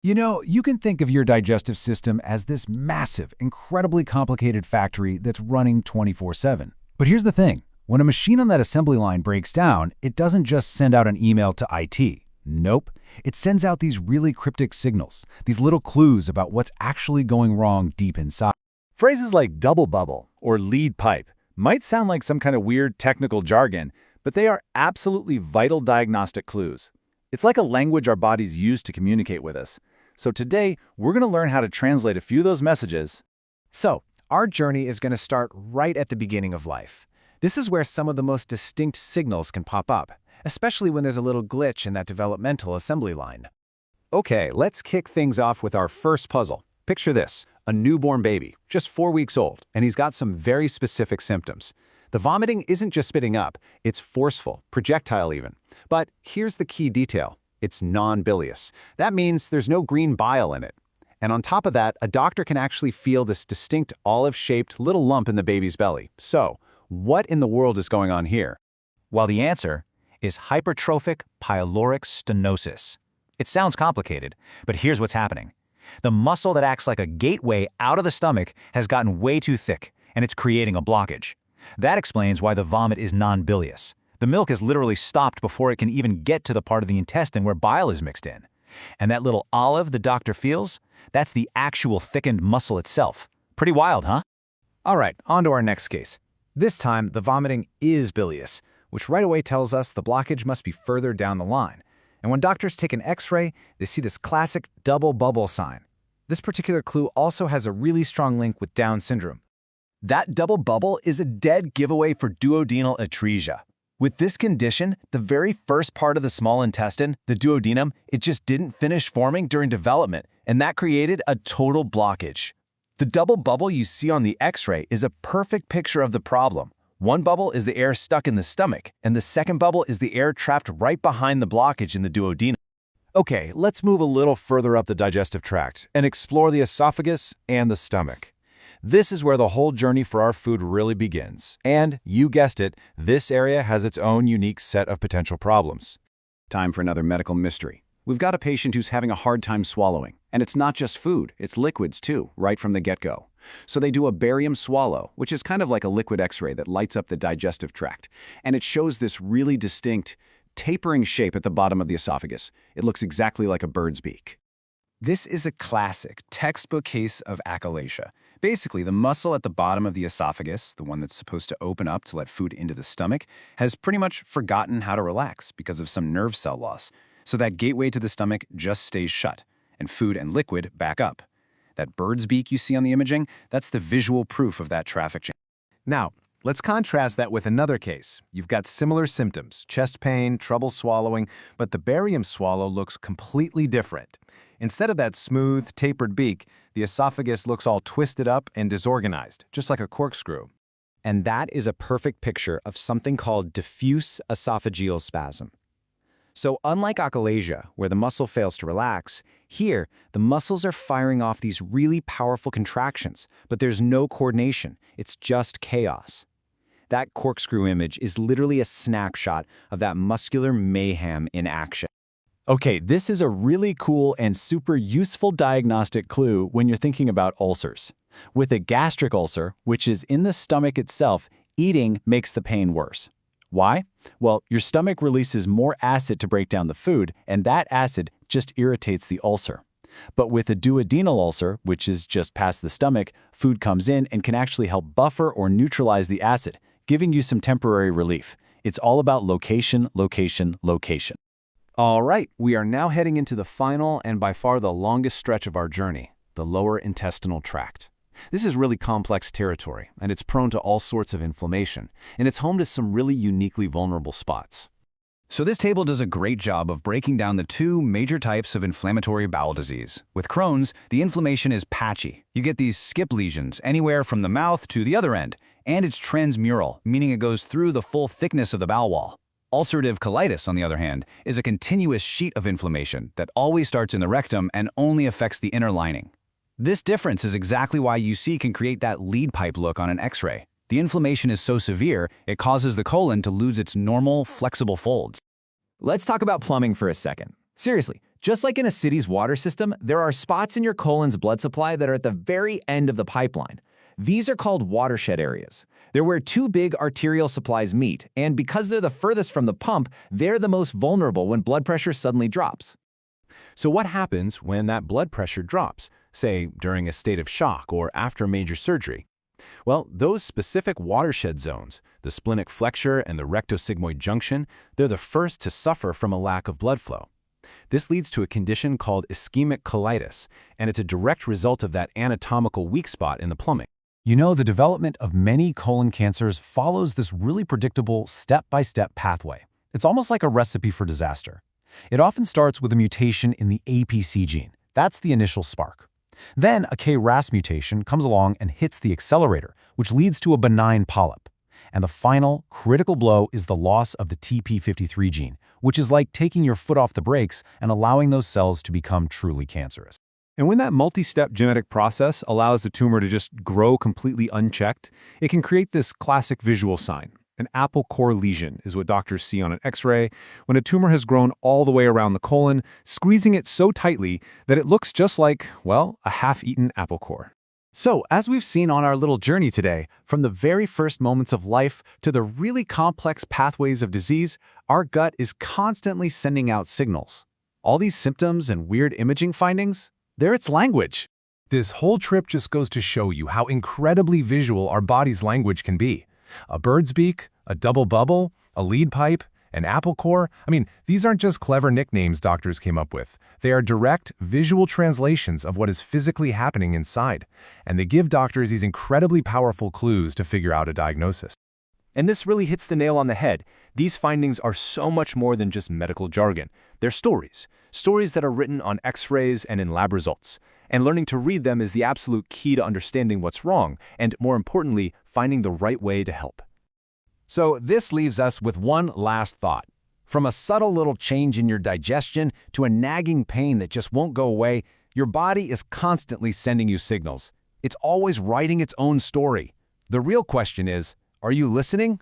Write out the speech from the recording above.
You know, you can think of your digestive system as this massive, incredibly complicated factory that's running 24/7. But here's the thing. When a machine on that assembly line breaks down, it doesn't just send out an email to IT. Nope. It sends out these really cryptic signals, these little clues about what's actually going wrong deep inside. Phrases like double bubble or lead pipe might sound like some kind of weird technical jargon, but they are absolutely vital diagnostic clues. It's like a language our bodies use to communicate with us. So today, we're going to learn how to translate a few of those messages. So, our journey is going to start right at the beginning of life. This is where some of the most distinct signals can pop up, especially when there's a little glitch in that developmental assembly line. Okay, let's kick things off with our first puzzle. Picture this, a newborn baby, just 4 weeks old, and he's got some very specific symptoms. The vomiting isn't just spitting up, it's forceful, projectile even. But here's the key detail. It's non-bilious. That means there's no green bile in it. And on top of that, a doctor can actually feel this distinct olive-shaped little lump in the baby's belly. So, what in the world is going on here? Well, the answer is hypertrophic pyloric stenosis. It sounds complicated, but here's what's happening. The muscle that acts like a gateway out of the stomach has gotten way too thick, and it's creating a blockage. That explains why the vomit is non-bilious. The milk is literally stopped before it can even get to the part of the intestine where bile is mixed in. And that little olive the doctor feels, that's the actual thickened muscle itself. Pretty wild, huh? All right, on to our next case. This time, the vomiting is bilious, which right away tells us the blockage must be further down the line. And when doctors take an X-ray, they see this classic double bubble sign. This particular clue also has a really strong link with Down syndrome. That double bubble is a dead giveaway for duodenal atresia. With this condition, the very first part of the small intestine, the duodenum, it just didn't finish forming during development, and that created a total blockage. The double bubble you see on the X-ray is a perfect picture of the problem. One bubble is the air stuck in the stomach, and the second bubble is the air trapped right behind the blockage in the duodenum. Okay, let's move a little further up the digestive tract and explore the esophagus and the stomach. This is where the whole journey for our food really begins. And, you guessed it, this area has its own unique set of potential problems. Time for another medical mystery. We've got a patient who's having a hard time swallowing. And it's not just food, it's liquids too, right from the get-go. So they do a barium swallow, which is kind of like a liquid X-ray that lights up the digestive tract. And it shows this really distinct, tapering shape at the bottom of the esophagus. It looks exactly like a bird's beak. This is a classic, textbook case of achalasia. Basically, the muscle at the bottom of the esophagus, the one that's supposed to open up to let food into the stomach, has pretty much forgotten how to relax because of some nerve cell loss. So that gateway to the stomach just stays shut, and food and liquid back up. That bird's beak you see on the imaging, that's the visual proof of that traffic jam. Now, let's contrast that with another case. You've got similar symptoms, chest pain, trouble swallowing, but the barium swallow looks completely different. Instead of that smooth, tapered beak, the esophagus looks all twisted up and disorganized, just like a corkscrew. And that is a perfect picture of something called diffuse esophageal spasm. So unlike achalasia, where the muscle fails to relax, here, the muscles are firing off these really powerful contractions, but there's no coordination. It's just chaos. That corkscrew image is literally a snapshot of that muscular mayhem in action. Okay, this is a really cool and super useful diagnostic clue when you're thinking about ulcers. With a gastric ulcer, which is in the stomach itself, eating makes the pain worse. Why? Well, your stomach releases more acid to break down the food, and that acid just irritates the ulcer. But with a duodenal ulcer, which is just past the stomach, food comes in and can actually help buffer or neutralize the acid, giving you some temporary relief. It's all about location, location, location. All right, we are now heading into the final and by far the longest stretch of our journey, the lower intestinal tract. This is really complex territory, and it's prone to all sorts of inflammation, and it's home to some really uniquely vulnerable spots. So this table does a great job of breaking down the two major types of inflammatory bowel disease. With Crohn's, the inflammation is patchy. You get these skip lesions anywhere from the mouth to the other end, and it's transmural, meaning it goes through the full thickness of the bowel wall. Ulcerative colitis, on the other hand, is a continuous sheet of inflammation that always starts in the rectum and only affects the inner lining. This difference is exactly why UC can create that lead pipe look on an X-ray. The inflammation is so severe, it causes the colon to lose its normal, flexible folds. Let's talk about plumbing for a second. Seriously, Just like in a city's water system, there are spots in your colon's blood supply that are at the very end of the pipeline. These are called watershed areas. They're where two big arterial supplies meet, and because they're the furthest from the pump, they're the most vulnerable when blood pressure suddenly drops. So what happens when that blood pressure drops, say during a state of shock or after major surgery? Well, those specific watershed zones, the splenic flexure and the rectosigmoid junction, they're the first to suffer from a lack of blood flow. This leads to a condition called ischemic colitis, and it's a direct result of that anatomical weak spot in the plumbing. You know, the development of many colon cancers follows this really predictable step-by-step pathway. It's almost like a recipe for disaster. It often starts with a mutation in the APC gene. That's the initial spark. Then a KRAS mutation comes along and hits the accelerator, which leads to a benign polyp. And the final, critical blow is the loss of the TP53 gene, which is like taking your foot off the brakes and allowing those cells to become truly cancerous. And when that multi-step genetic process allows the tumor to just grow completely unchecked, it can create this classic visual sign. An apple core lesion is what doctors see on an X-ray when a tumor has grown all the way around the colon, squeezing it so tightly that it looks just like, well, a half-eaten apple core. So, as we've seen on our little journey today, from the very first moments of life to the really complex pathways of disease, our gut is constantly sending out signals. All these symptoms and weird imaging findings, they're its language. This whole trip just goes to show you how incredibly visual our body's language can be. A bird's beak, a double bubble, a lead pipe, an apple core. I mean, these aren't just clever nicknames doctors came up with. They are direct, visual translations of what is physically happening inside. And they give doctors these incredibly powerful clues to figure out a diagnosis. And this really hits the nail on the head. These findings are so much more than just medical jargon. They're stories. Stories that are written on X-rays and in lab results. And learning to read them is the absolute key to understanding what's wrong, and more importantly, finding the right way to help. So this leaves us with one last thought. From a subtle little change in your digestion to a nagging pain that just won't go away, your body is constantly sending you signals. It's always writing its own story. The real question is, are you listening?